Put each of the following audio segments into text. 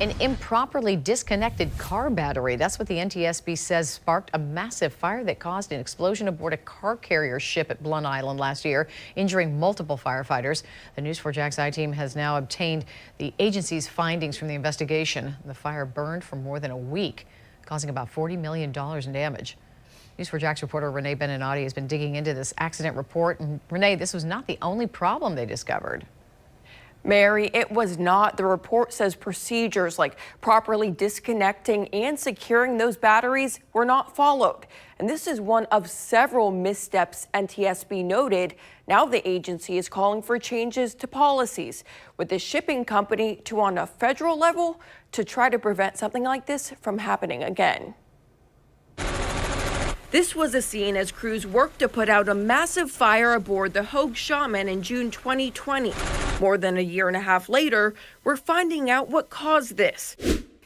An improperly disconnected car battery. That's what the NTSB says sparked a massive fire that caused an explosion aboard a car carrier ship at Blunt Island last year, injuring multiple firefighters. The News4Jax I-team has now obtained the agency's findings from the investigation. The fire burned for more than a week, causing about $40 million in damage. News4Jax reporter Renee Beninate has been digging into this accident report. And Renee, this was not the only problem they discovered. Mary, it was not. The report says procedures like properly disconnecting and securing those batteries were not followed. And this is one of several missteps NTSB noted. Now the agency is calling for changes to policies with the shipping company to on a federal level to try to prevent something like this from happening again. This was a scene as crews worked to put out a massive fire aboard the Hoegh Xiamen in June 2020. More than a year and a half later, we're finding out what caused this.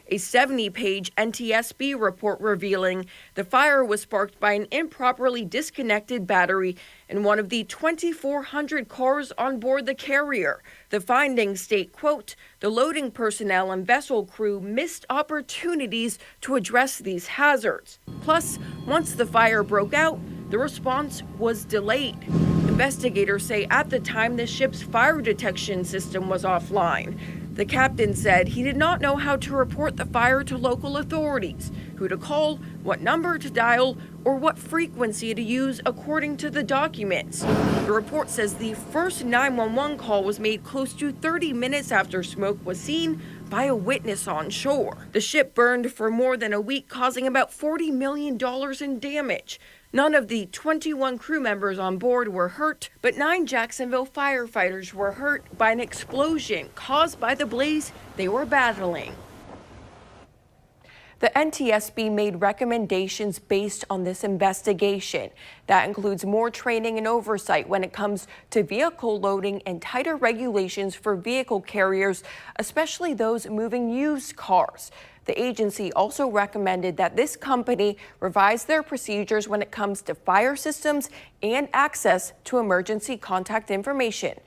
A 70-page NTSB report revealing the fire was sparked by an improperly disconnected battery in one of the 2,400 cars on board the carrier. The findings state, quote, the loading personnel and vessel crew missed opportunities to address these hazards. Plus, once the fire broke out, the response was delayed. Investigators say at the time the ship's fire detection system was offline. The captain said he did not know how to report the fire to local authorities, who to call, what number to dial, or what frequency to use according to the documents. The report says the first 911 call was made close to 30 minutes after smoke was seen by a witness on shore. The ship burned for more than a week, causing about $40 million in damage. None of the 21 crew members on board were hurt, but 9 Jacksonville firefighters were hurt by an explosion caused by the blaze they were battling. The NTSB made recommendations based on this investigation. That includes more training and oversight when it comes to vehicle loading and tighter regulations for vehicle carriers, especially those moving used cars. The agency also recommended that this company revise their procedures when it comes to fire systems and access to emergency contact information.